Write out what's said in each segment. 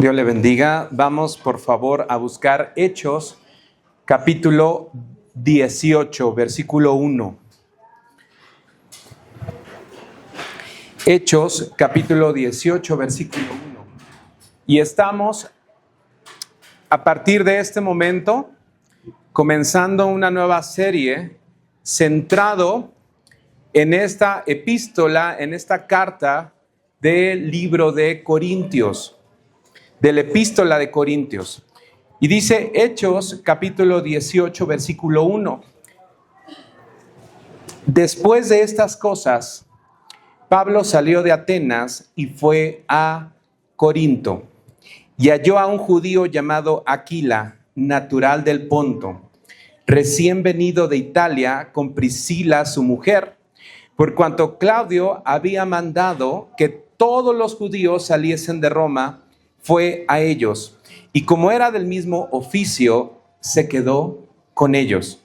Dios le bendiga. Vamos, por favor, a buscar Hechos, capítulo 18, versículo 1. Hechos, capítulo 18, versículo 1. Y estamos, a partir de este momento, comenzando una nueva serie centrado en esta epístola, en esta carta del libro de Corintios, de la epístola de Corintios. Y dice Hechos capítulo 18 versículo 1. Después de estas cosas, Pablo salió de Atenas y fue a Corinto. Y halló a un judío llamado Aquila, natural del Ponto, recién venido de Italia con Priscila su mujer, por cuanto Claudio había mandado que todos los judíos saliesen de Roma, fue a ellos, y como era del mismo oficio, se quedó con ellos.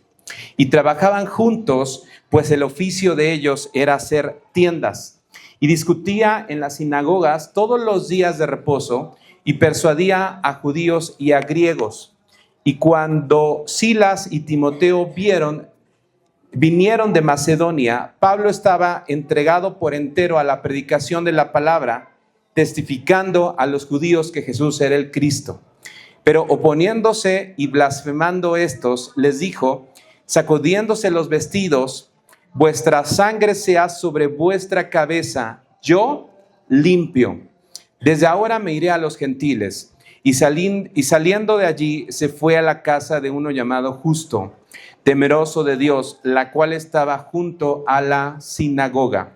Y trabajaban juntos, pues el oficio de ellos era hacer tiendas. Y discutía en las sinagogas todos los días de reposo, y persuadía a judíos y a griegos. Y cuando Silas y Timoteo vinieron de Macedonia, Pablo estaba entregado por entero a la predicación de la palabra, testificando a los judíos que Jesús era el Cristo. Pero oponiéndose y blasfemando estos, les dijo, sacudiéndose los vestidos, vuestra sangre sea sobre vuestra cabeza, yo limpio. Desde ahora me iré a los gentiles. Y saliendo de allí, se fue a la casa de uno llamado Justo, temeroso de Dios, la cual estaba junto a la sinagoga.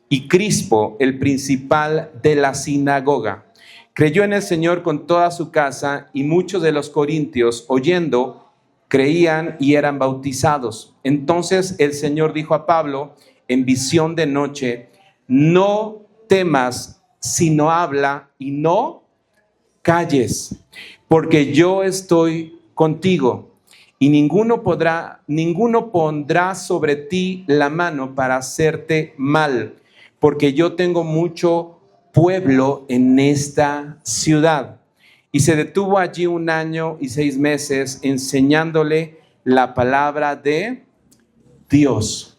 Y Crispo, el principal de la sinagoga, creyó en el Señor con toda su casa, y muchos de los corintios, oyendo, creían y eran bautizados. Entonces el Señor dijo a Pablo en visión de noche, no temas, sino habla y no calles, porque yo estoy contigo, y ninguno pondrá sobre ti la mano para hacerte mal, porque yo tengo mucho pueblo en esta ciudad. Y se detuvo allí 1 año y 6 meses enseñándole la palabra de Dios.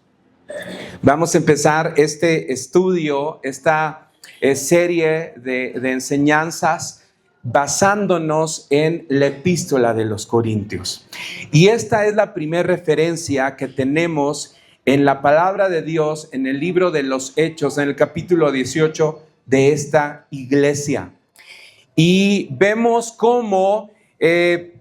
Vamos a empezar este estudio, esta serie de enseñanzas basándonos en la epístola de los Corintios. Y esta es la primera referencia que tenemos en la palabra de Dios, en el libro de los Hechos, en el capítulo 18 de esta iglesia. Y vemos cómo,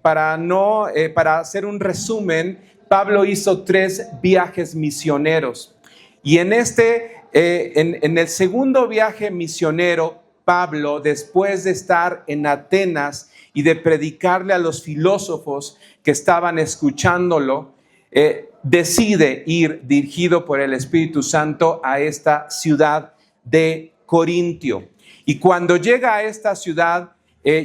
para hacer un resumen, Pablo hizo 3 viajes misioneros. Y en el segundo viaje misionero, Pablo, después de estar en Atenas y de predicarle a los filósofos que estaban escuchándolo, decide ir dirigido por el Espíritu Santo a esta ciudad de Corintio. Y cuando llega a esta ciudad,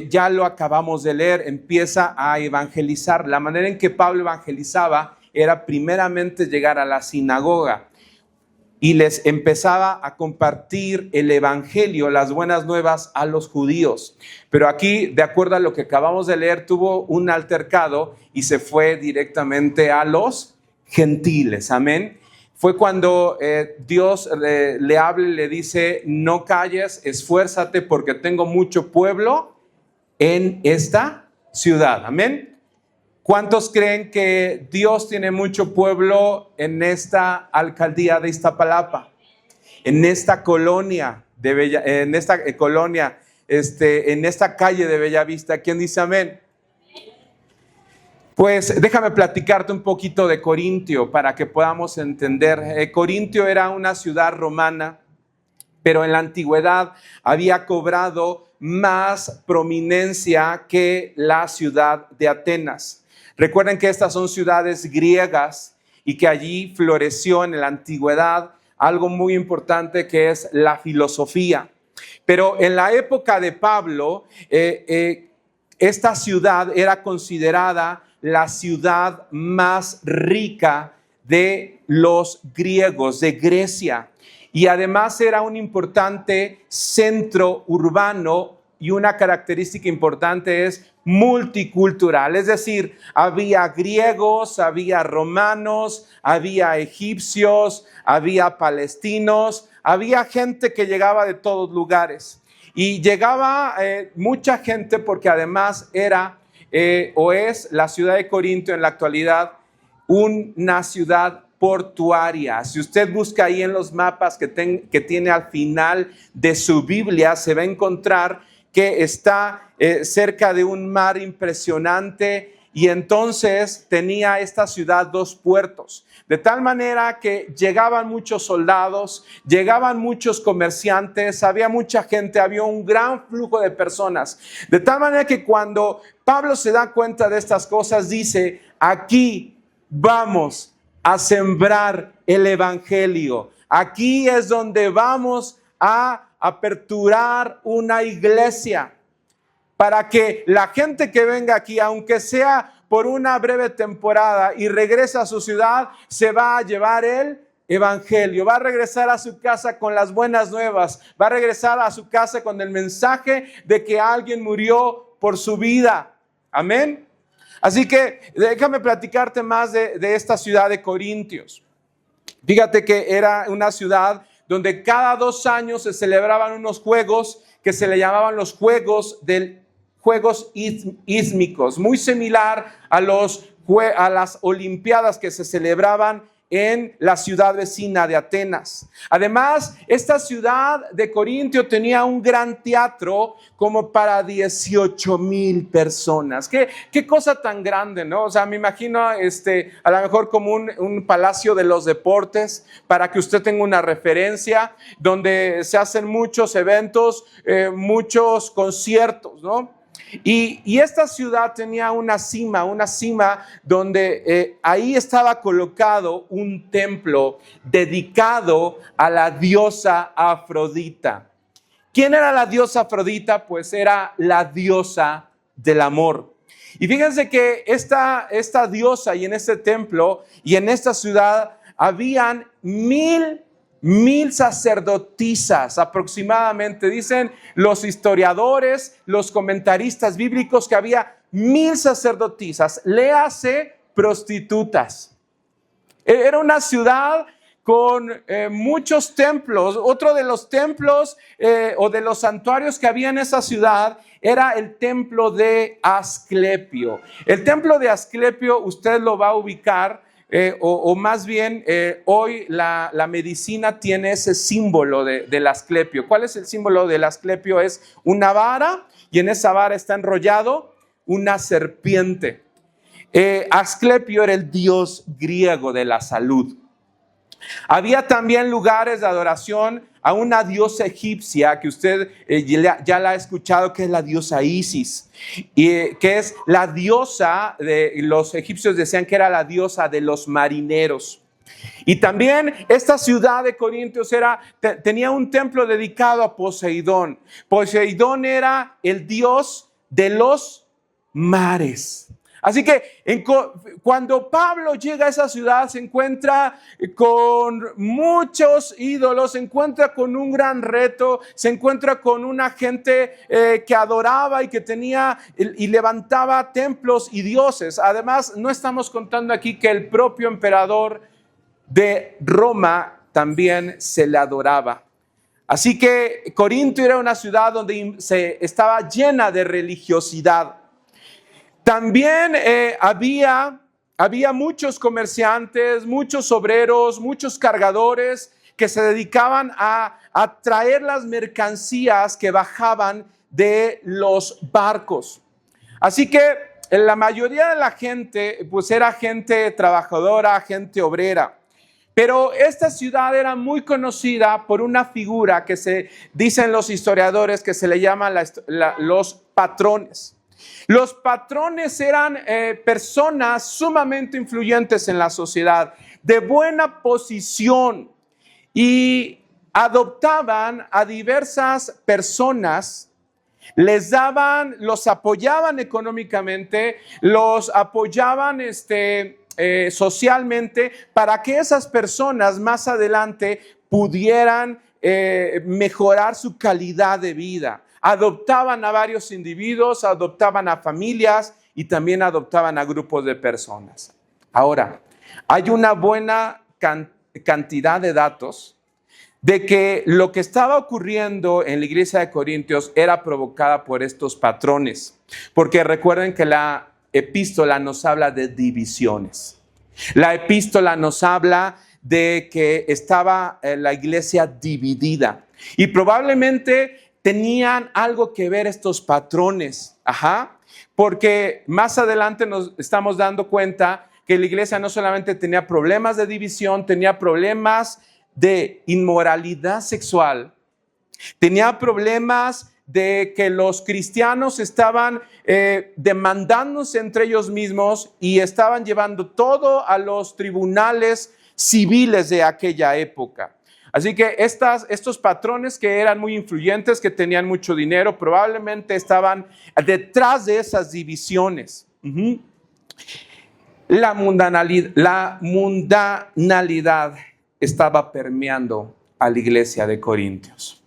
ya lo acabamos de leer, empieza a evangelizar. La manera en que Pablo evangelizaba era primeramente llegar a la sinagoga y les empezaba a compartir el evangelio, las buenas nuevas a los judíos. Pero aquí, de acuerdo a lo que acabamos de leer, tuvo un altercado y se fue directamente a los gentiles. Amén. Fue cuando Dios le habla y le dice, no calles, esfuérzate porque tengo mucho pueblo en esta ciudad. Amén. ¿Cuántos creen que Dios tiene mucho pueblo en esta alcaldía de Iztapalapa? En esta colonia en esta calle de Bellavista. ¿Quién dice amén? Pues déjame platicarte un poquito de Corintio para que podamos entender. Corintio era una ciudad romana, pero en la antigüedad había cobrado más prominencia que la ciudad de Atenas. Recuerden que estas son ciudades griegas y que allí floreció en la antigüedad algo muy importante que es la filosofía. Pero en la época de Pablo, esta ciudad era considerada la ciudad más rica de los griegos, de Grecia. Y además era un importante centro urbano y una característica importante es multicultural, es decir, había griegos, había romanos, había egipcios, había palestinos, había gente que llegaba de todos lugares. Y llegaba mucha gente porque además era o es la ciudad de Corinto en la actualidad una ciudad portuaria. Si usted busca ahí en los mapas que tiene al final de su Biblia, se va a encontrar que está cerca de un mar impresionante y entonces tenía esta ciudad 2 puertos. De tal manera que llegaban muchos soldados, llegaban muchos comerciantes, había mucha gente, había un gran flujo de personas. De tal manera que cuando Pablo se da cuenta de estas cosas, dice, aquí vamos a sembrar el evangelio. Aquí es donde vamos a aperturar una iglesia para que la gente que venga aquí, aunque sea por una breve temporada y regresa a su ciudad, se va a llevar el evangelio, va a regresar a su casa con las buenas nuevas, va a regresar a su casa con el mensaje de que alguien murió por su vida. Amén. Así que déjame platicarte más de esta ciudad de Corintios. Fíjate que era una ciudad donde cada 2 años se celebraban unos juegos que se le llamaban los Juegos Ísmicos, muy similar a las Olimpiadas que se celebraban en la ciudad vecina de Atenas. Además, esta ciudad de Corintio tenía un gran teatro como para 18,000 personas. ¿Qué cosa tan grande, ¿no? O sea, me imagino a lo mejor como un palacio de los deportes, para que usted tenga una referencia, donde se hacen muchos eventos, muchos conciertos, ¿no? Y esta ciudad tenía una cima donde ahí estaba colocado un templo dedicado a la diosa Afrodita. ¿Quién era la diosa Afrodita? Pues era la diosa del amor. Y fíjense que esta diosa y en este templo y en esta ciudad habían 1,000 sacerdotisas aproximadamente. Dicen los historiadores, los comentaristas bíblicos que había 1,000 sacerdotisas, léase prostitutas. Era una ciudad con muchos templos. Otro de los templos o de los santuarios que había en esa ciudad era el templo de Asclepio. El templo de Asclepio usted lo va a ubicar o más bien hoy la medicina tiene ese símbolo del Asclepio. ¿Cuál es el símbolo del Asclepio? Es una vara y en esa vara está enrollado una serpiente. Asclepio era el dios griego de la salud. Había también lugares de adoración a una diosa egipcia que usted ya la ha escuchado, que es la diosa Isis, y que es la diosa los egipcios decían que era la diosa de los marineros. Y también esta ciudad de Corintios tenía un templo dedicado a Poseidón. Poseidón era el dios de los mares. Así que cuando Pablo llega a esa ciudad, se encuentra con muchos ídolos, se encuentra con un gran reto, se encuentra con una gente que adoraba y que tenía y levantaba templos y dioses. Además, no estamos contando aquí que el propio emperador de Roma también se le adoraba. Así que Corinto era una ciudad donde estaba llena de religiosidad. También había muchos comerciantes, muchos obreros, muchos cargadores que se dedicaban a traer las mercancías que bajaban de los barcos. Así que la mayoría de la gente pues era gente trabajadora, gente obrera. Pero esta ciudad era muy conocida por una figura que se dicen los historiadores que se le llaman los patrones. Los patrones eran personas sumamente influyentes en la sociedad, de buena posición, y adoptaban a diversas personas, los apoyaban económicamente, los apoyaban socialmente, para que esas personas más adelante pudieran mejorar su calidad de vida. adoptaban a varios individuos, adoptaban a familias y también adoptaban a grupos de personas. Ahora, hay una buena cantidad de datos de que lo que estaba ocurriendo en la iglesia de Corintios era provocada por estos patrones. Porque recuerden que la epístola nos habla de divisiones. La epístola nos habla de que estaba la iglesia dividida. Y probablemente tenían algo que ver estos patrones. Porque más adelante nos estamos dando cuenta que la iglesia no solamente tenía problemas de división, tenía problemas de inmoralidad sexual, tenía problemas de que los cristianos estaban demandándose entre ellos mismos y estaban llevando todo a los tribunales civiles de aquella época. Así que estos patrones que eran muy influyentes, que tenían mucho dinero, probablemente estaban detrás de esas divisiones. La mundanalidad estaba permeando a la iglesia de Corintios.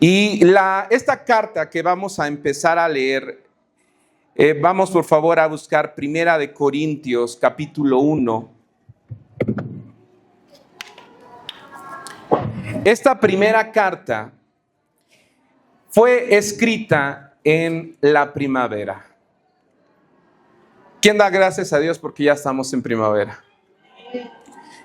Y esta carta que vamos a empezar a leer, vamos por favor a buscar Primera de Corintios, capítulo 1. Esta primera carta fue escrita en la primavera. ¿Quién da gracias a Dios porque ya estamos en primavera?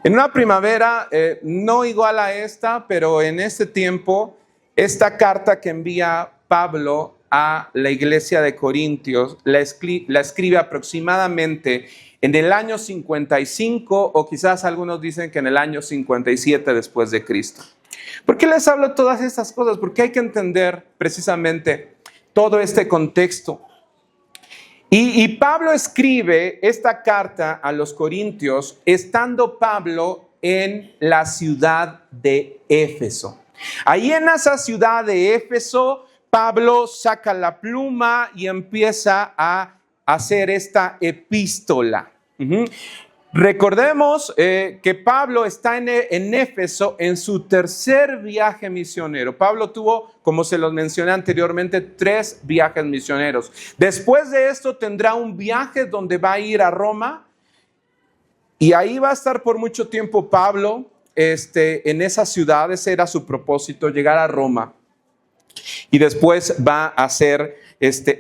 En una primavera no igual a esta, pero en este tiempo, esta carta que envía Pablo a la iglesia de Corintios la escribe aproximadamente en el año 55, o quizás algunos dicen que en el año 57 después de Cristo. ¿Por qué les hablo todas estas cosas? Porque hay que entender precisamente todo este contexto. Y Pablo escribe esta carta a los Corintios estando Pablo en la ciudad de Éfeso. Ahí en esa ciudad de Éfeso, Pablo saca la pluma y empieza a hacer esta epístola. Recordemos que Pablo está en Éfeso en su tercer viaje misionero. Pablo tuvo, como se los mencioné anteriormente, 3 viajes misioneros. Después de esto tendrá un viaje donde va a ir a Roma y ahí va a estar por mucho tiempo Pablo en esa ciudad. Ese era su propósito, llegar a Roma. Y después va a ser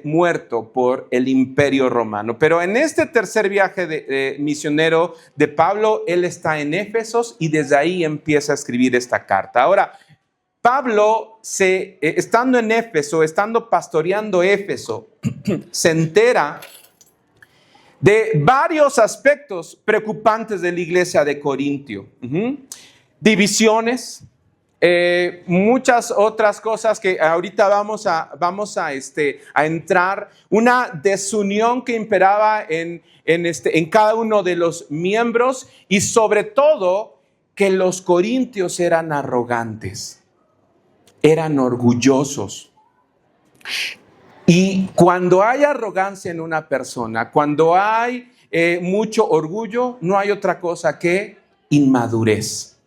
muerto por el imperio romano. Pero en este tercer viaje misionero de Pablo, él está en Éfeso y desde ahí empieza a escribir esta carta. Ahora, Pablo, estando en Éfeso, estando pastoreando Éfeso, se entera de varios aspectos preocupantes de la iglesia de Corintio. Divisiones, muchas otras cosas que ahorita vamos a entrar, una desunión que imperaba en cada uno de los miembros y sobre todo que los corintios eran arrogantes, eran orgullosos. Y cuando hay arrogancia en una persona, cuando hay mucho orgullo, no hay otra cosa que inmadurez.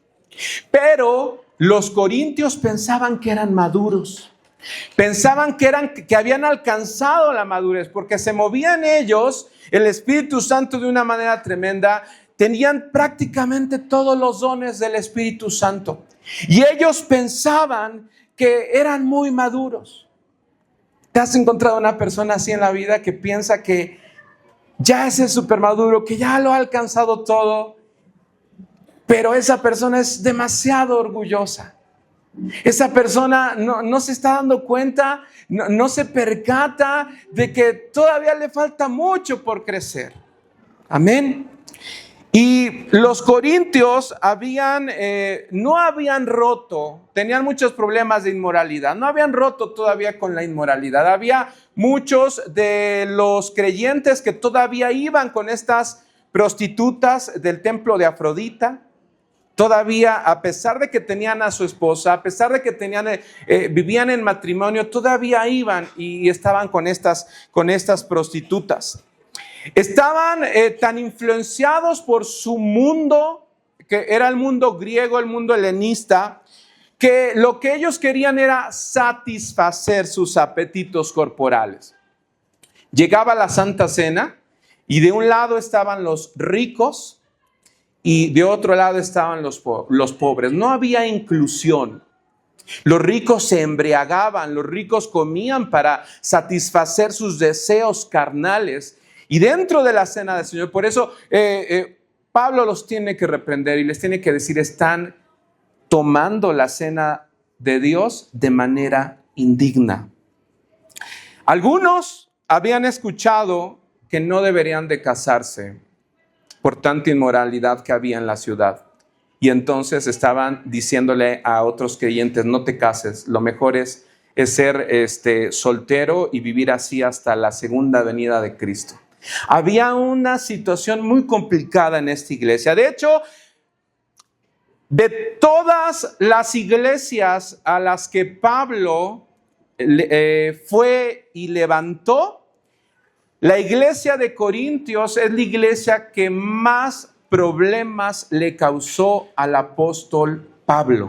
Pero los corintios pensaban que eran maduros, pensaban que habían alcanzado la madurez, porque se movía en ellos el Espíritu Santo de una manera tremenda. Tenían prácticamente todos los dones del Espíritu Santo y ellos pensaban que eran muy maduros. ¿Te has encontrado una persona así en la vida que piensa que ya es súper maduro, que ya lo ha alcanzado todo? Pero esa persona es demasiado orgullosa. Esa persona no se está dando cuenta, no se percata de que todavía le falta mucho por crecer. Amén. Y los corintios no habían roto, tenían muchos problemas de inmoralidad, no habían roto todavía con la inmoralidad. Había muchos de los creyentes que todavía iban con estas prostitutas del templo de Afrodita. Todavía, a pesar de que tenían a su esposa, a pesar de que vivían en matrimonio, todavía iban y estaban con estas prostitutas. Estaban tan influenciados por su mundo, que era el mundo griego, el mundo helenista, que lo que ellos querían era satisfacer sus apetitos corporales. Llegaba la Santa Cena y de un lado estaban los ricos y de otro lado estaban los pobres. No había inclusión. Los ricos se embriagaban, los ricos comían para satisfacer sus deseos carnales. Y dentro de la cena del Señor, por eso Pablo los tiene que reprender y les tiene que decir, están tomando la cena de Dios de manera indigna. Algunos habían escuchado que no deberían de casarse por tanta inmoralidad que había en la ciudad. Y entonces estaban diciéndole a otros creyentes, no te cases, lo mejor es ser soltero y vivir así hasta la segunda venida de Cristo. Había una situación muy complicada en esta iglesia. De hecho, de todas las iglesias a las que Pablo fue y levantó, la iglesia de Corintios es la iglesia que más problemas le causó al apóstol Pablo.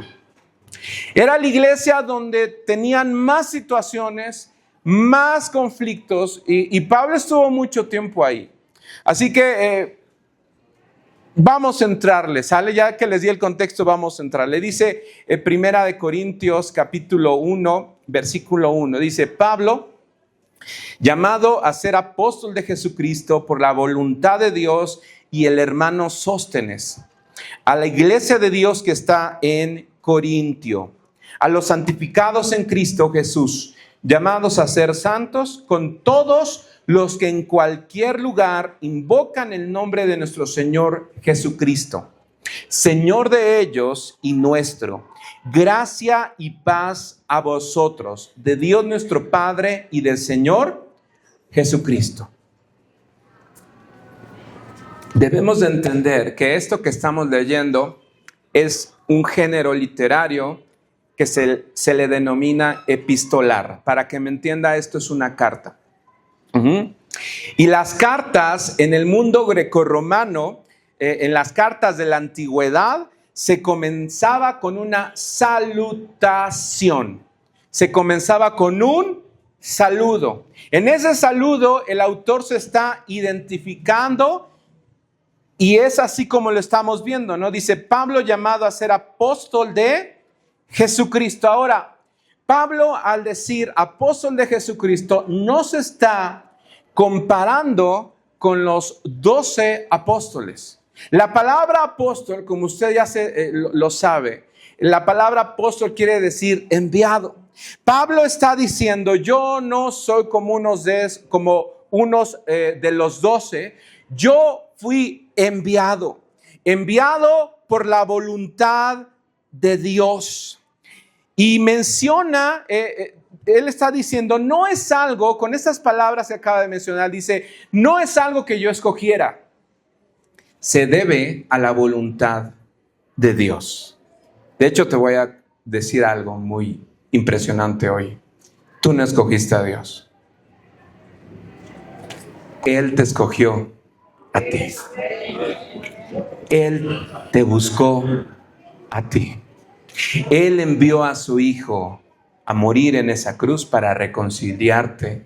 Era la iglesia donde tenían más situaciones, más conflictos, y Pablo estuvo mucho tiempo ahí. Así que vamos a entrarle, ¿sale? Ya que les di el contexto, vamos a entrarle. Dice Primera de Corintios, capítulo 1, versículo 1. Dice, Pablo, llamado a ser apóstol de Jesucristo por la voluntad de Dios, y el hermano Sóstenes, a la iglesia de Dios que está en Corintio, a los santificados en Cristo Jesús, llamados a ser santos, con todos los que en cualquier lugar invocan el nombre de nuestro Señor Jesucristo, Señor de ellos y nuestro. Gracia y paz a vosotros, de Dios nuestro Padre y del Señor Jesucristo. Debemos de entender que esto que estamos leyendo es un género literario que se le denomina epistolar. Para que me entienda, esto es una carta. Y las cartas en el mundo grecorromano, en las cartas de la antigüedad, se comenzaba con una salutación. Se comenzaba con un saludo. En ese saludo el autor se está identificando. Y es así como lo estamos viendo, ¿no? Dice, Pablo llamado a ser apóstol de Jesucristo. Ahora, Pablo al decir apóstol de Jesucristo no se está comparando con los 12 apóstoles. La palabra apóstol, como usted ya lo sabe, la palabra apóstol quiere decir enviado. Pablo está diciendo, yo no soy como unos de los 12, yo fui enviado por la voluntad de Dios. Y menciona, él está diciendo, no es algo, con estas palabras que acaba de mencionar, dice, no es algo que yo escogiera. Se debe a la voluntad de Dios. De hecho, te voy a decir algo muy impresionante hoy. Tú no escogiste a Dios. Él te escogió a ti. Él te buscó a ti. Él envió a su Hijo a morir en esa cruz para reconciliarte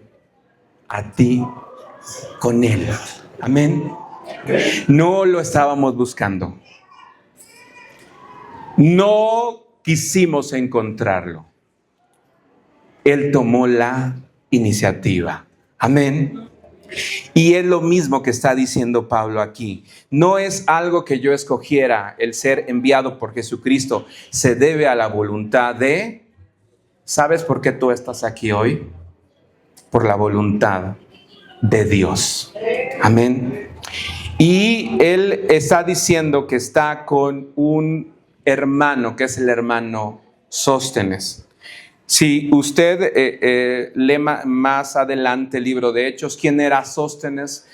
a ti con Él. Amén. No lo estábamos buscando. No quisimos encontrarlo. Él tomó la iniciativa. Amén. Y es lo mismo que está diciendo Pablo aquí. No es algo que yo escogiera, el ser enviado por Jesucristo. Se debe a la voluntad de... ¿Sabes por qué tú estás aquí hoy? Por la voluntad de Dios. Amén. Y él está diciendo que está con un hermano, que es el hermano Sóstenes. Si usted lee más adelante el libro de Hechos, ¿quién era Sóstenes?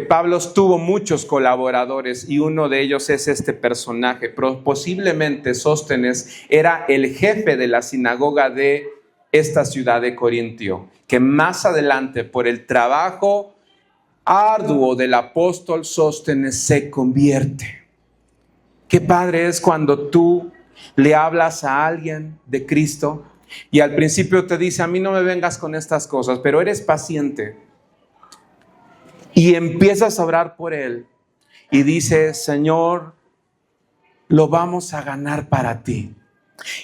Pablo tuvo muchos colaboradores y uno de ellos es este personaje. Posiblemente Sóstenes era el jefe de la sinagoga de esta ciudad de Corintio, que más adelante por el trabajo arduo del apóstol Sóstenes se convierte. Qué padre es cuando tú Le hablas a alguien de Cristo y al principio te dice, a mí no me vengas con estas cosas, pero eres paciente. Y empiezas a orar por él y dices, Señor, lo vamos a ganar para ti.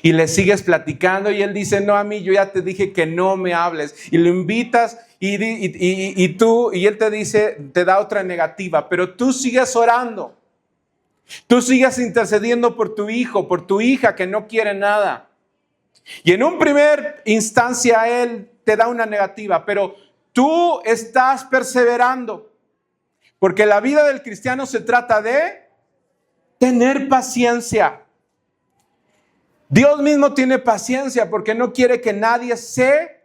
Y le sigues platicando y él dice, no, a mí yo ya te dije que no me hables. Y lo invitas y él te dice, te da otra negativa, pero tú sigues orando. Tú sigues intercediendo por tu hijo, por tu hija que no quiere nada. Y en un primer instancia él te da una negativa, pero tú estás perseverando. Porque la vida del cristiano se trata de tener paciencia. Dios mismo tiene paciencia porque no quiere que nadie se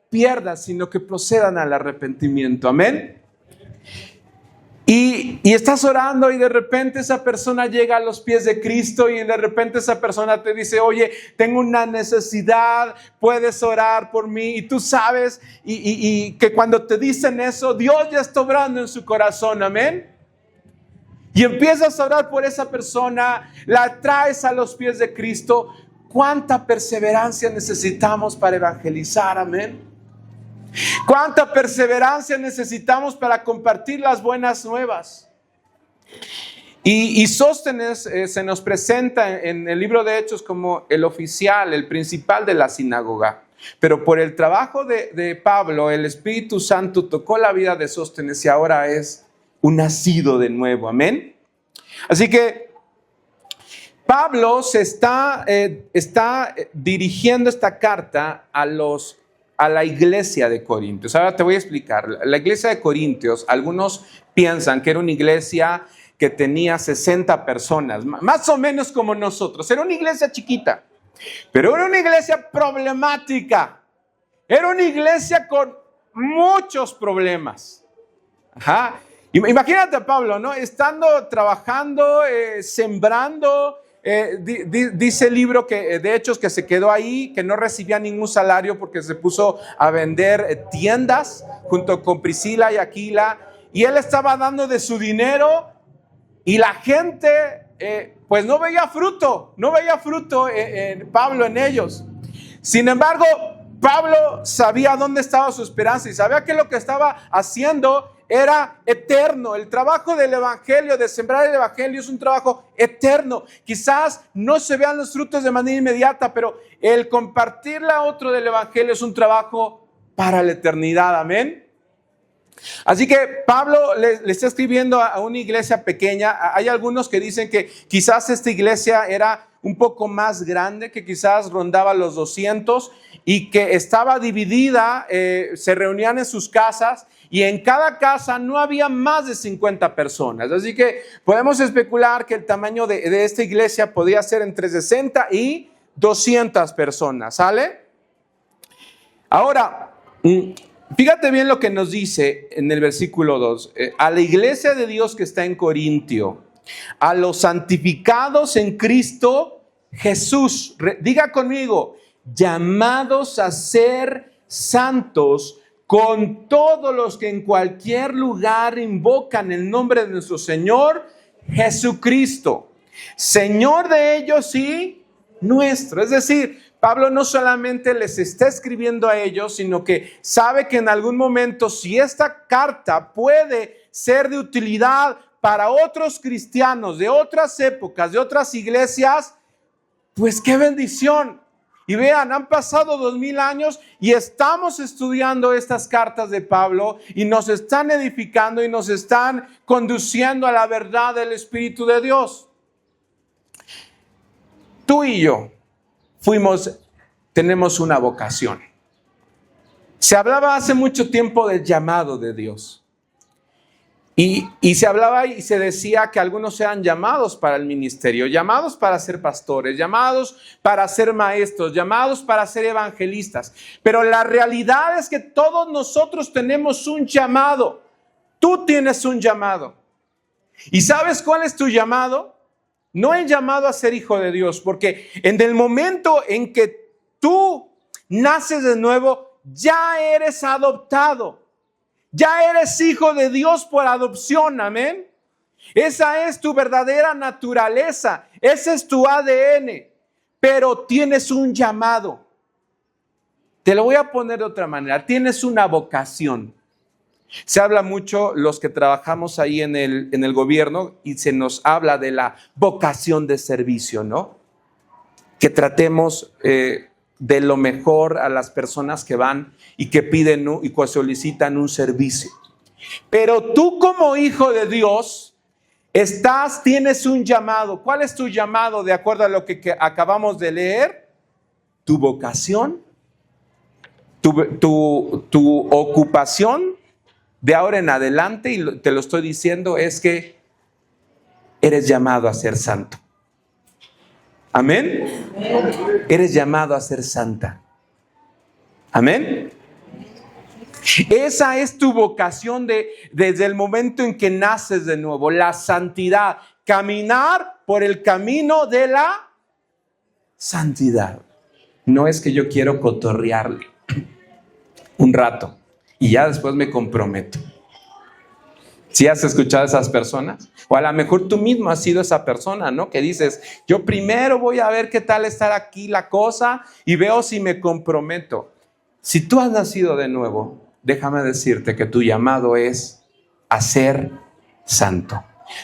pierda, sino que procedan al arrepentimiento. Amén. Y estás orando y de repente esa persona llega a los pies de Cristo y de repente esa persona te dice, oye, tengo una necesidad, puedes orar por mí. Y tú sabes y que cuando te dicen eso, Dios ya está obrando en su corazón. Amén. Y empiezas a orar por esa persona, la traes a los pies de Cristo. ¿Cuánta perseverancia necesitamos para evangelizar? Amén. ¿Cuánta perseverancia necesitamos para compartir las buenas nuevas? Y Sóstenes se nos presenta en el libro de Hechos como el oficial, el principal de la sinagoga. Pero por el trabajo de Pablo, el Espíritu Santo tocó la vida de Sóstenes y ahora es un nacido de nuevo. Amén. Así que Pablo se está dirigiendo esta carta a la iglesia de Corintios. Ahora te voy a explicar. La iglesia de Corintios, algunos piensan que era una iglesia que tenía 60 personas, más o menos como nosotros. Era una iglesia chiquita, pero era una iglesia problemática. Era una iglesia con muchos problemas. Ajá. Imagínate a Pablo, ¿no? Estando trabajando, sembrando. Dice el libro que de Hechos que se quedó ahí, que no recibía ningún salario porque se puso a vender tiendas junto con Priscila y Aquila, y él estaba dando de su dinero y la gente pues no veía fruto Pablo en ellos. Sin embargo, Pablo sabía dónde estaba su esperanza y sabía que lo que estaba haciendo era eterno. El trabajo del evangelio, de sembrar el evangelio, es un trabajo eterno. Quizás no se vean los frutos de manera inmediata, pero el compartirle a otro del evangelio es un trabajo para la eternidad. Amén. Así que Pablo le está escribiendo a una iglesia pequeña. Hay algunos que dicen que quizás esta iglesia era un poco más grande, que quizás rondaba los 200 y que estaba dividida, se reunían en sus casas y en cada casa no había más de 50 personas. Así que podemos especular que el tamaño de esta iglesia podía ser entre 60 y 200 personas. ¿Sale? Ahora, fíjate bien lo que nos dice en el versículo 2. A la iglesia de Dios que está en Corintio, a los santificados en Cristo Jesús, diga conmigo, llamados a ser santos con todos los que en cualquier lugar invocan el nombre de nuestro Señor Jesucristo, Señor de ellos y nuestro. Es decir, Pablo no solamente les está escribiendo a ellos, sino que sabe que en algún momento, si esta carta puede ser de utilidad para otros cristianos de otras épocas, de otras iglesias, pues qué bendición. Y vean, han pasado 2000 años y estamos estudiando estas cartas de Pablo y nos están edificando y nos están conduciendo a la verdad del Espíritu de Dios. Tú y yo tenemos una vocación. Se hablaba hace mucho tiempo del llamado de Dios. Y se hablaba y se decía que algunos eran llamados para el ministerio, llamados para ser pastores, llamados para ser maestros, llamados para ser evangelistas. Pero la realidad es que todos nosotros tenemos un llamado. Tú tienes un llamado. ¿Y sabes cuál es tu llamado? No el llamado a ser hijo de Dios, porque en el momento en que tú naces de nuevo, ya eres adoptado. Ya eres hijo de Dios por adopción, amén. Esa es tu verdadera naturaleza, ese es tu ADN. pero tienes un llamado. Te lo voy a poner de otra manera. Tienes una vocación. Se habla mucho, los que trabajamos ahí en el gobierno, y se nos habla de la vocación de servicio, ¿no? Que tratemos de lo mejor a las personas que van y que piden y que solicitan un servicio. Pero tú como hijo de Dios, tienes un llamado. ¿Cuál es tu llamado de acuerdo a lo que acabamos de leer? Tu vocación, tu ocupación de ahora en adelante, y te lo estoy diciendo, es que eres llamado a ser santo. ¿Amén? Eres llamado a ser santa. ¿Amén? Esa es tu vocación desde el momento en que naces de nuevo, la santidad, caminar por el camino de la santidad. No es que yo quiero cotorrearle un rato y ya después me comprometo. ¿Sí has escuchado a esas personas? O a lo mejor tú mismo has sido esa persona, ¿no? Que dices, yo primero voy a ver qué tal estar aquí la cosa y veo si me comprometo. Si tú has nacido de nuevo, déjame decirte que tu llamado es a ser santo.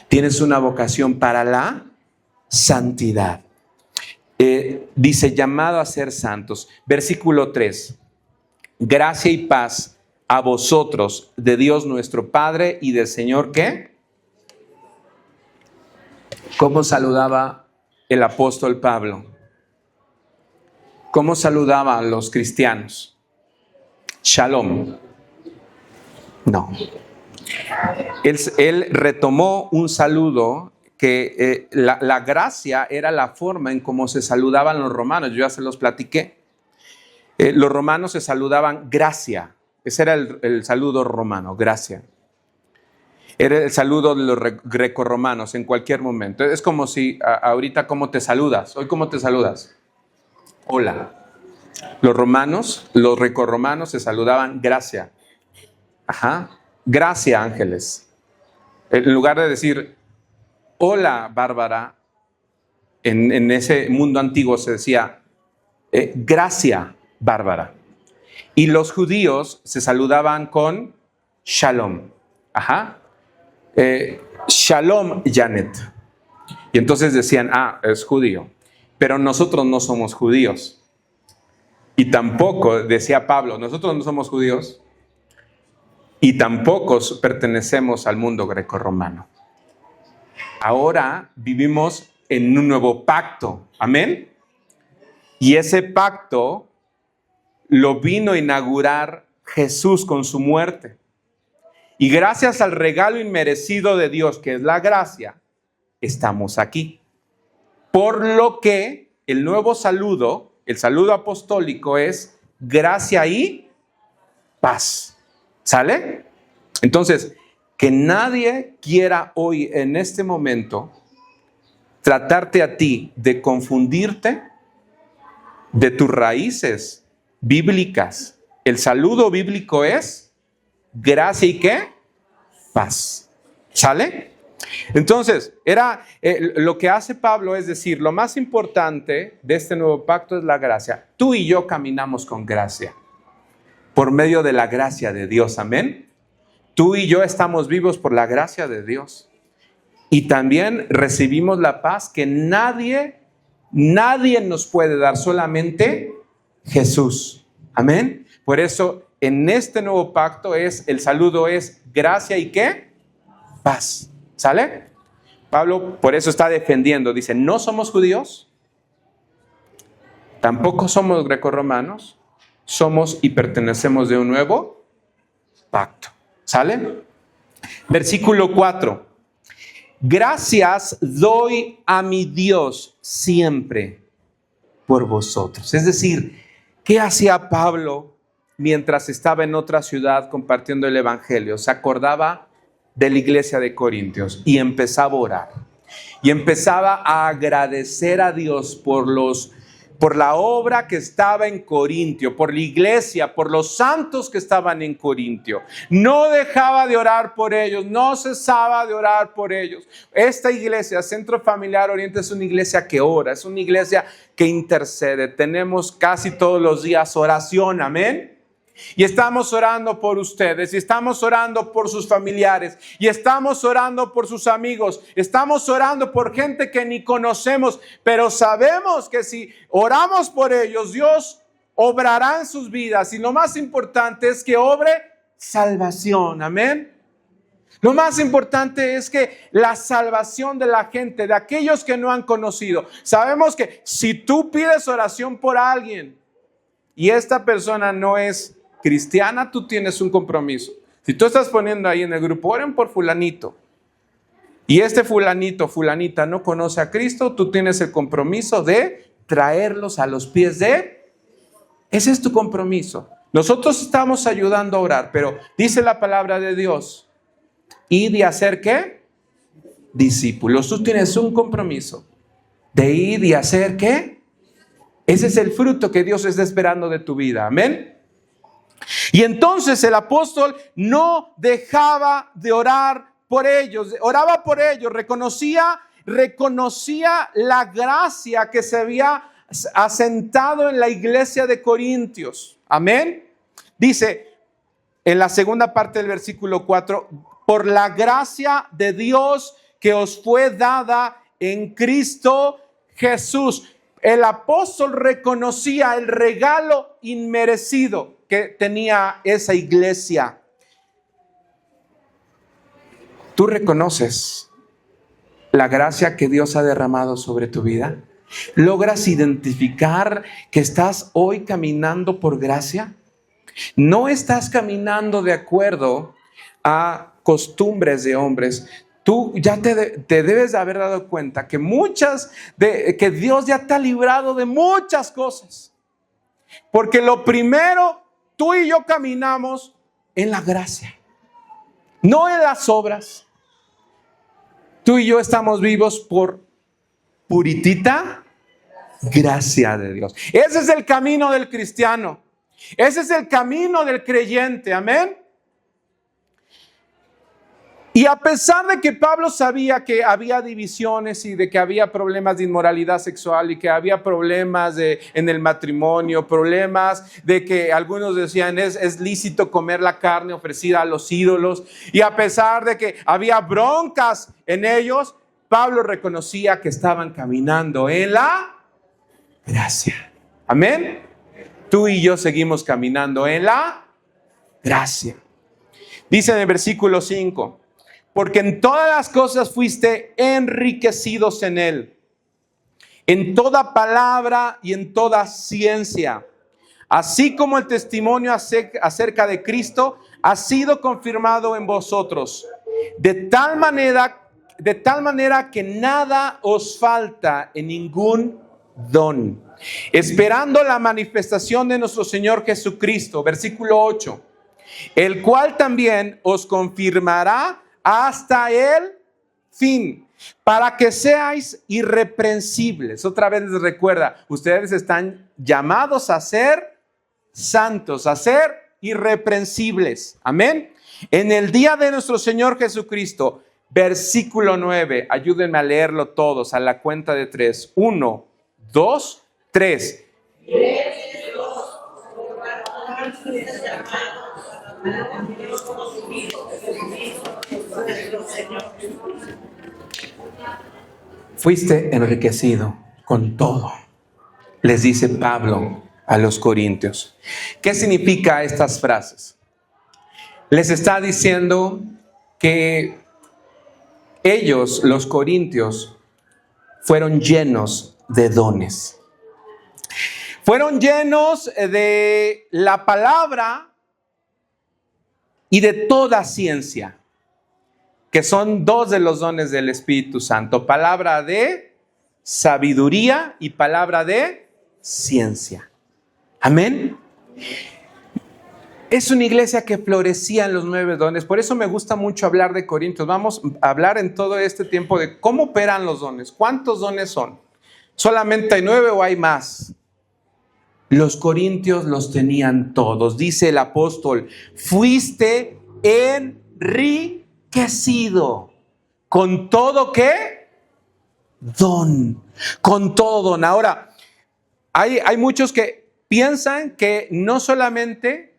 Tienes una vocación para la santidad. Dice, llamado a ser santos. Versículo 3. Gracia y paz a vosotros, de Dios nuestro Padre y del Señor, ¿qué? ¿Cómo saludaba el apóstol Pablo? ¿Cómo saludaba a los cristianos? Shalom. No. Él retomó un saludo que la gracia era la forma en cómo se saludaban los romanos. Yo ya se los platiqué. Los romanos se saludaban gracia. Ese era el saludo romano, gracia. Era el saludo de los grecorromanos en cualquier momento. Es como si ahorita, ¿cómo te saludas? Hoy, ¿cómo te saludas? Hola. Los romanos, los grecorromanos se saludaban gracia. Ajá. Gracia, ángeles. En lugar de decir, hola, Bárbara, en ese mundo antiguo se decía, gracia, Bárbara. Y los judíos se saludaban con shalom. Ajá. Shalom, Janet. Y entonces decían, es judío. Pero nosotros no somos judíos. Y tampoco, decía Pablo, nosotros no somos judíos. Y tampoco pertenecemos al mundo grecorromano. Ahora vivimos en un nuevo pacto. Amén. Y ese pacto lo vino a inaugurar Jesús con su muerte. Y gracias al regalo inmerecido de Dios, que es la gracia, estamos aquí. Por lo que el nuevo saludo, el saludo apostólico, es gracia y paz. ¿Sale? Entonces, que nadie quiera hoy, en este momento, tratarte a ti de confundirte de tus raíces bíblicas. El saludo bíblico es gracia y ¿qué? Paz. ¿Sale? Entonces, lo que hace Pablo es decir, lo más importante de este nuevo pacto es la gracia. Tú y yo caminamos con gracia, por medio de la gracia de Dios. Amén. Tú y yo estamos vivos por la gracia de Dios. Y también recibimos la paz que nadie nos puede dar, solamente Jesús. Amén. Por eso en este nuevo pacto el saludo es gracia y ¿qué? Paz. ¿Sale? Pablo por eso está defendiendo. Dice, no somos judíos, tampoco somos grecorromanos, somos y pertenecemos de un nuevo pacto. ¿Sale? Versículo 4. Gracias doy a mi Dios siempre por vosotros. Es decir, ¿qué hacía Pablo mientras estaba en otra ciudad compartiendo el evangelio? Se acordaba de la iglesia de Corintios y empezaba a orar. Y empezaba a agradecer a Dios por los por la obra que estaba en Corintio, por la iglesia, por los santos que estaban en Corintio. No dejaba de orar por ellos, no cesaba de orar por ellos. Esta iglesia, Centro Familiar Oriente, es una iglesia que ora, es una iglesia que intercede. Tenemos casi todos los días oración, amén. Y estamos orando por ustedes, y estamos orando por sus familiares, y estamos orando por sus amigos, estamos orando por gente que ni conocemos, pero sabemos que si oramos por ellos, Dios obrará en sus vidas, y lo más importante es que obre salvación, amén. Lo más importante es que la salvación de la gente, de aquellos que no han conocido. Sabemos que si tú pides oración por alguien y esta persona no es cristiana, tú tienes un compromiso. Si tú estás poniendo ahí en el grupo, oren por fulanito, y este fulanito, fulanita no conoce a Cristo, tú tienes el compromiso de traerlos a los pies de... Ese es tu compromiso. Nosotros estamos ayudando a orar, pero dice la palabra de Dios, y de hacer ¿qué? Discípulos. Tú tienes un compromiso de ir y hacer ¿qué? Ese es el fruto que Dios está esperando de tu vida, amén. Y entonces el apóstol no dejaba de orar por ellos, oraba por ellos, reconocía la gracia que se había asentado en la iglesia de Corintios. Amén. Dice en la segunda parte del versículo 4, por la gracia de Dios que os fue dada en Cristo Jesús. El apóstol reconocía el regalo inmerecido que tenía esa iglesia. ¿Tú reconoces la gracia que Dios ha derramado sobre tu vida? ¿Logras identificar que estás hoy caminando por gracia? No estás caminando de acuerdo a costumbres de hombres. Tú ya te debes de haber dado cuenta que que Dios ya te ha librado de muchas cosas. Porque lo primero, tú y yo caminamos en la gracia, no en las obras. Tú y yo estamos vivos por puritita gracia de Dios. Ese es el camino del cristiano. Ese es el camino del creyente, amén. Y a pesar de que Pablo sabía que había divisiones y de que había problemas de inmoralidad sexual y que había problemas en el matrimonio, problemas de que algunos decían es lícito comer la carne ofrecida a los ídolos, y a pesar de que había broncas en ellos, Pablo reconocía que estaban caminando en la gracia. Amén. Tú y yo seguimos caminando en la gracia. Dice en el versículo 5. Porque en todas las cosas fuiste enriquecidos en él, en toda palabra y en toda ciencia, así como el testimonio acerca de Cristo ha sido confirmado en vosotros, de tal manera que nada os falta en ningún don, esperando la manifestación de nuestro Señor Jesucristo, versículo 8, el cual también os confirmará hasta el fin, para que seáis irreprensibles. Otra vez les recuerda, ustedes están llamados a ser santos, a ser irreprensibles. Amén. En el día de nuestro Señor Jesucristo, versículo 9, ayúdenme a leerlo todos a la cuenta de 3. 1, 2, 3. Fuiste enriquecido con todo, les dice Pablo a los corintios. ¿Qué significa estas frases? Les está diciendo que ellos, los corintios, fueron llenos de dones. Fueron llenos de la palabra y de toda ciencia, que son dos de los dones del Espíritu Santo: palabra de sabiduría y palabra de ciencia. Amén. Es una iglesia que florecía en los 9 dones. Por eso me gusta mucho hablar de Corintios. Vamos a hablar en todo este tiempo de cómo operan los dones. ¿Cuántos dones son? ¿Solamente hay 9 o hay más? Los corintios los tenían todos. Dice el apóstol, fuiste enriquecido. ¿Con todo qué? Don. Con todo don. Ahora, hay muchos que piensan que no solamente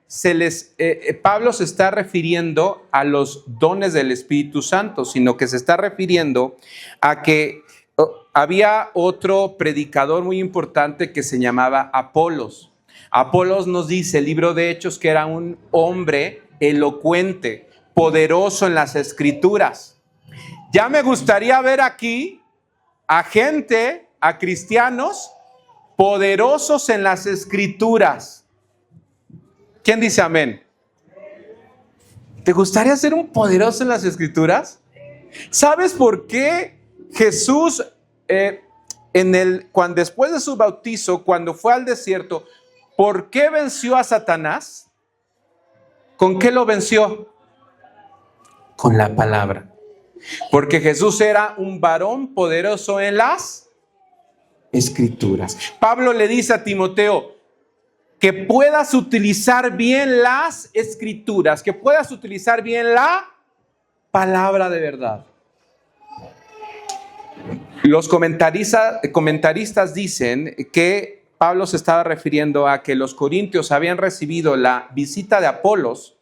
Pablo se está refiriendo a los dones del Espíritu Santo, sino que se está refiriendo a que había otro predicador muy importante que se llamaba Apolos. Apolos nos dice el libro de Hechos que era un hombre elocuente, poderoso en las Escrituras. Ya me gustaría ver aquí a gente, a cristianos poderosos en las Escrituras. ¿Quién dice amén? ¿Te gustaría ser un poderoso en las Escrituras? ¿Sabes por qué Jesús, cuando después de su bautizo, cuando fue al desierto, ¿por qué venció a Satanás? ¿Con qué lo venció? Con la palabra. Porque Jesús era un varón poderoso en las Escrituras. Pablo le dice a Timoteo que puedas utilizar bien las Escrituras, que puedas utilizar bien la palabra de verdad. Los comentaristas dicen que Pablo se estaba refiriendo a que los corintios habían recibido la visita de Apolos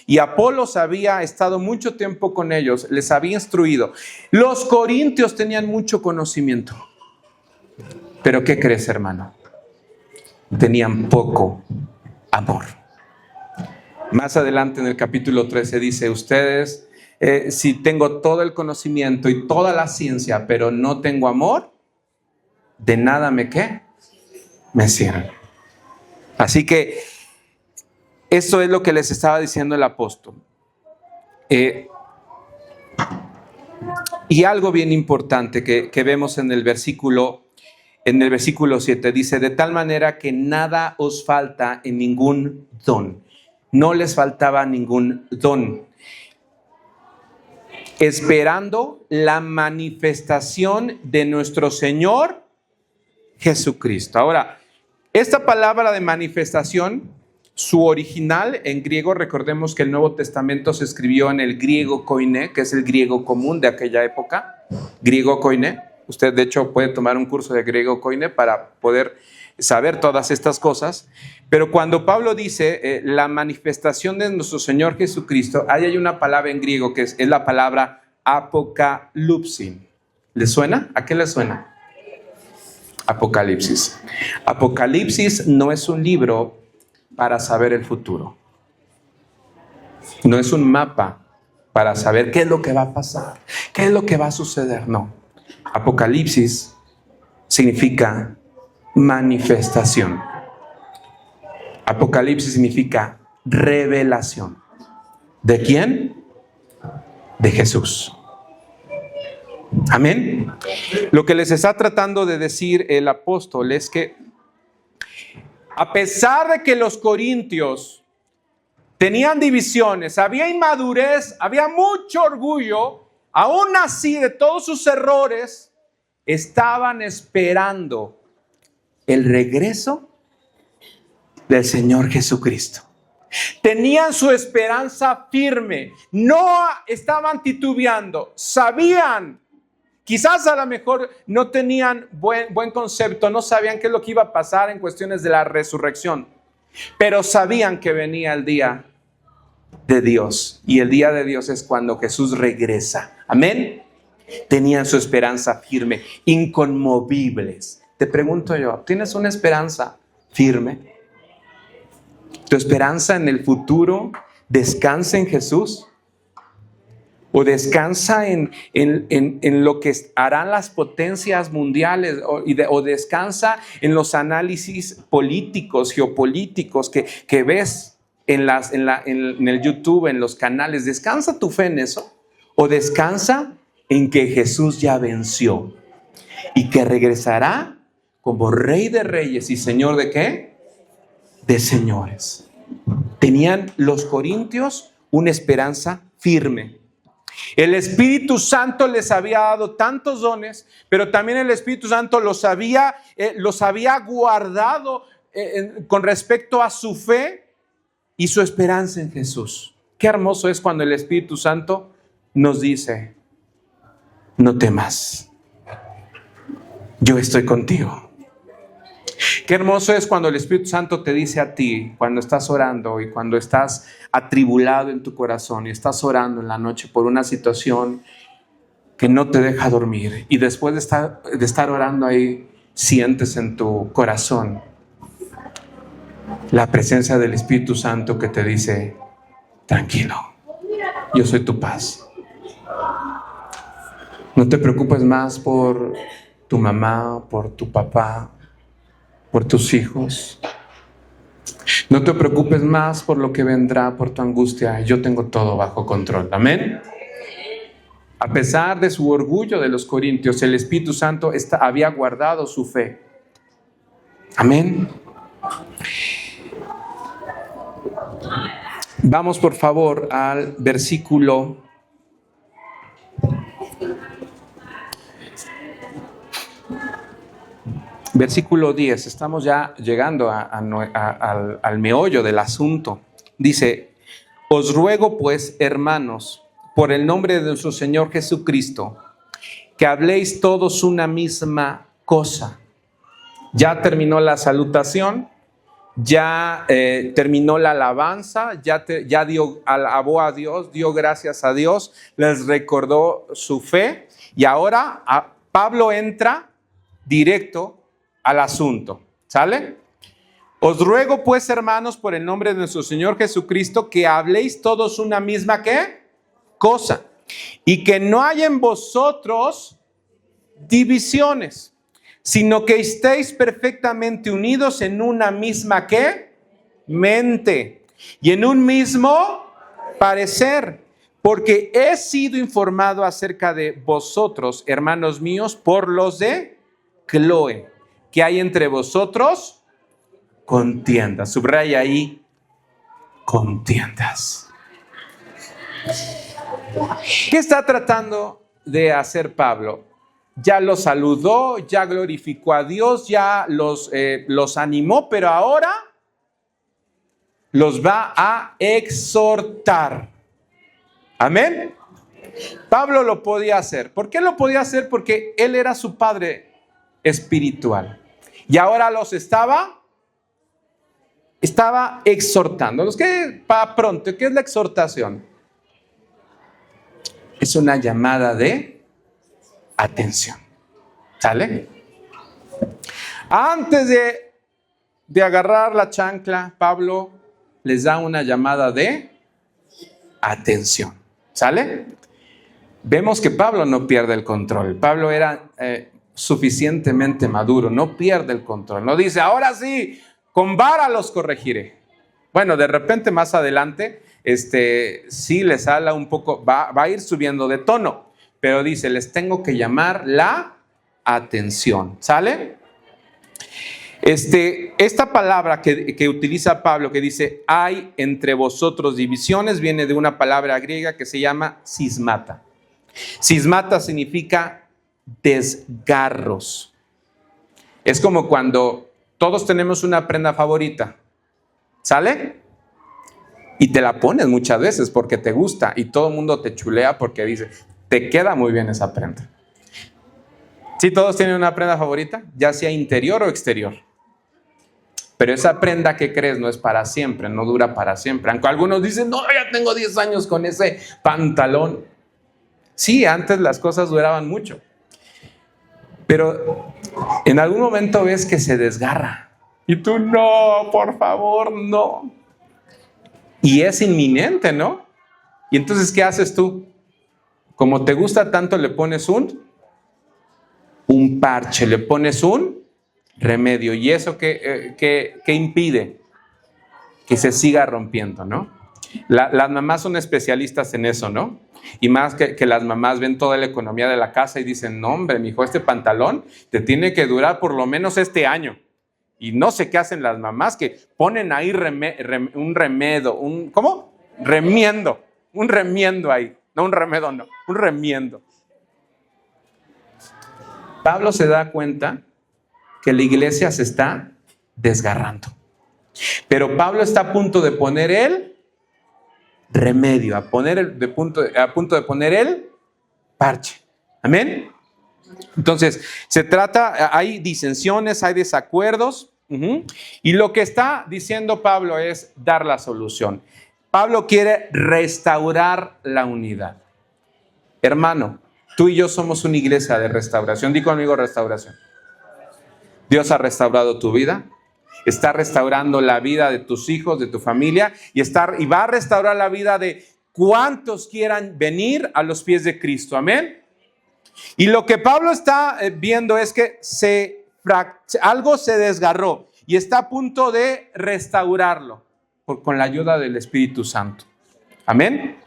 y Apolos había estado mucho tiempo con ellos, les había instruido. Los corintios tenían mucho conocimiento. Pero ¿qué crees, hermano? Tenían poco amor. Más adelante en el capítulo 13 dice, ustedes, si tengo todo el conocimiento y toda la ciencia, pero no tengo amor, de nada me sirve. Así que eso es lo que les estaba diciendo el apóstol. Y algo bien importante que vemos en el versículo 7, dice, de tal manera que nada os falta en ningún don. No les faltaba ningún don. Esperando la manifestación de nuestro Señor Jesucristo. Ahora, esta palabra de manifestación, su original en griego, recordemos que el Nuevo Testamento se escribió en el griego koiné, que es el griego común de aquella época, griego koiné. Usted, de hecho, puede tomar un curso de griego koiné para poder saber todas estas cosas. Pero cuando Pablo dice la manifestación de nuestro Señor Jesucristo, ahí hay una palabra en griego que es la palabra apocalipsis. ¿Le suena? ¿A qué le suena? Apocalipsis. Apocalipsis no es un libro para saber el futuro. No es un mapa para saber qué es lo que va a pasar, qué es lo que va a suceder. No. Apocalipsis significa manifestación. Apocalipsis significa revelación. ¿De quién? De Jesús. Amén. Lo que les está tratando de decir el apóstol es que a pesar de que los corintios tenían divisiones, había inmadurez, había mucho orgullo, aún así de todos sus errores, estaban esperando el regreso del Señor Jesucristo. Tenían su esperanza firme, no estaban titubeando, sabían. Quizás a lo mejor no tenían buen concepto, no sabían qué es lo que iba a pasar en cuestiones de la resurrección, pero sabían que venía el día de Dios, y el día de Dios es cuando Jesús regresa. Amén. Tenían su esperanza firme, inconmovibles. Te pregunto yo, ¿tienes una esperanza firme? ¿Tu esperanza en el futuro descansa en Jesús? ¿O descansa en lo que harán las potencias mundiales? ¿O descansa en los análisis políticos, geopolíticos que ves en el YouTube, en los canales? ¿Descansa tu fe en eso? ¿O descansa en que Jesús ya venció y que regresará como Rey de Reyes y Señor de qué? De señores. Tenían los corintios una esperanza firme. El Espíritu Santo les había dado tantos dones, pero también el Espíritu Santo los había guardado con respecto a su fe y su esperanza en Jesús. Qué hermoso es cuando el Espíritu Santo nos dice: no temas, yo estoy contigo. Qué hermoso es cuando el Espíritu Santo te dice a ti, cuando estás orando y cuando estás atribulado en tu corazón y estás orando en la noche por una situación que no te deja dormir, y después de estar orando ahí, sientes en tu corazón la presencia del Espíritu Santo que te dice: tranquilo, yo soy tu paz. No te preocupes más por tu mamá, por tu papá, por tus hijos. No te preocupes más por lo que vendrá, por tu angustia. Yo tengo todo bajo control. Amén. A pesar de su orgullo de los corintios, el Espíritu Santo había guardado su fe. Amén. Vamos por favor al versículo 10. Estamos ya llegando al meollo del asunto. Dice: os ruego pues, hermanos, por el nombre de nuestro Señor Jesucristo, que habléis todos una misma cosa. Ya terminó la salutación, ya terminó la alabanza, ya alabó a Dios, dio gracias a Dios, les recordó su fe, y ahora Pablo entra directo al asunto. ¿Sale? Os ruego pues, hermanos, por el nombre de nuestro Señor Jesucristo, que habléis todos una misma ¿qué? Cosa, y que no haya en vosotros divisiones, sino que estéis perfectamente unidos en una misma ¿qué? Mente, y en un mismo parecer, porque he sido informado acerca de vosotros, hermanos míos, por los de Cloe, que hay entre vosotros contiendas. Subraya ahí: contiendas. ¿Qué está tratando de hacer Pablo? Ya los saludó, ya glorificó a Dios, ya los animó, pero ahora los va a exhortar. Amén. Pablo lo podía hacer. ¿Por qué lo podía hacer? Porque él era su padre espiritual. Y ahora los estaba exhortando. Para pronto, ¿qué es la exhortación? Es una llamada de atención. ¿Sale? Antes de agarrar la chancla, Pablo les da una llamada de atención. ¿Sale? Vemos que Pablo no pierde el control. Pablo era suficientemente maduro, no pierde el control. No dice: ahora sí, con vara los corregiré. Bueno, de repente más adelante, sí les habla un poco, va a ir subiendo de tono, pero dice: les tengo que llamar la atención. ¿Sale? Esta palabra que utiliza Pablo, que dice: hay entre vosotros divisiones, viene de una palabra griega que se llama cismata. Cismata significa desgarros. Es como cuando todos tenemos una prenda favorita, ¿sale? Y te la pones muchas veces porque te gusta y todo el mundo te chulea porque dice: te queda muy bien esa prenda. ¿Sí todos tienen una prenda favorita? Ya sea interior o exterior. Pero esa prenda, ¿qué crees? No es para siempre, no dura para siempre. Aunque algunos dicen: no, ya tengo 10 años con ese pantalón. Sí, antes las cosas duraban mucho. Pero en algún momento ves que se desgarra. Y tú: no, por favor, no. Y es inminente, ¿no? Y entonces, ¿qué haces tú? Como te gusta tanto, le pones un parche, le pones un remedio. ¿Y eso qué impide? Que se siga rompiendo, ¿no? Las mamás son especialistas en eso, ¿no? Y más que las mamás ven toda la economía de la casa y dicen: no, hombre, mijo, este pantalón te tiene que durar por lo menos este año. Y no sé qué hacen las mamás, que ponen ahí un remedo, ¿cómo? Remiendo, un remiendo ahí. No, un remedo no, un remiendo. Pablo se da cuenta que la iglesia se está desgarrando. Pero Pablo está a punto de poner el remedio, a punto de poner el parche. Amén. Entonces, se trata, hay disensiones, hay desacuerdos, y lo que está diciendo Pablo es dar la solución. Pablo quiere restaurar la unidad. Hermano, tú y yo somos una iglesia de restauración. Di conmigo restauración. Dios ha restaurado tu vida, está restaurando la vida de tus hijos, de tu familia, y va a restaurar la vida de cuantos quieran venir a los pies de Cristo. Amén. Y lo que Pablo está viendo es que algo se desgarró y está a punto de restaurarlo con la ayuda del Espíritu Santo. Amén.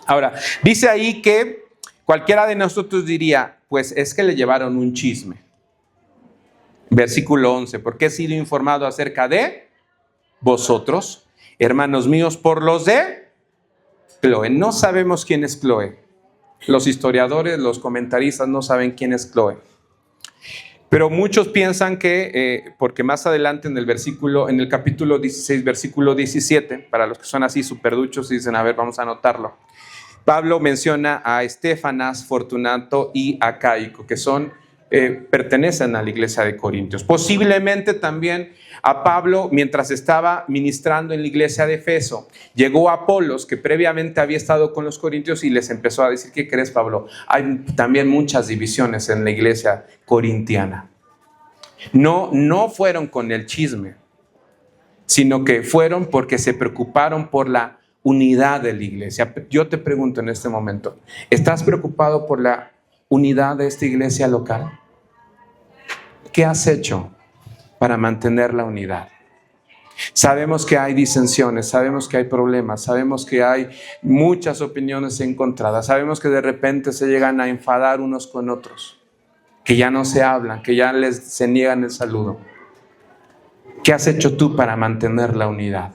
Ahora, dice ahí que cualquiera de nosotros diría, pues es que le llevaron un chisme. Versículo 11, porque he sido informado acerca de vosotros, hermanos míos, por los de Cloé. No sabemos quién es Cloé. Los historiadores, los comentaristas no saben quién es Cloé. Pero muchos piensan que, porque más adelante en el capítulo 16, versículo 17, para los que son así superduchos y dicen, a ver, vamos a anotarlo. Pablo menciona a Estéfanas, Fortunato y Acaico, que pertenecen a la iglesia de Corintios. Posiblemente también a Pablo, mientras estaba ministrando en la iglesia de Efeso, llegó Apolos, que previamente había estado con los corintios, y les empezó a decir, ¿qué crees, Pablo? Hay también muchas divisiones en la iglesia corintiana. No fueron con el chisme, sino que fueron porque se preocuparon por la unidad de la iglesia. Yo te pregunto en este momento, ¿estás preocupado por la unidad de esta iglesia local? ¿Qué has hecho para mantener la unidad? Sabemos que hay disensiones, sabemos que hay problemas, sabemos que hay muchas opiniones encontradas, sabemos que de repente se llegan a enfadar unos con otros, que ya no se hablan, que ya se niegan el saludo. ¿Qué has hecho tú para mantener la unidad?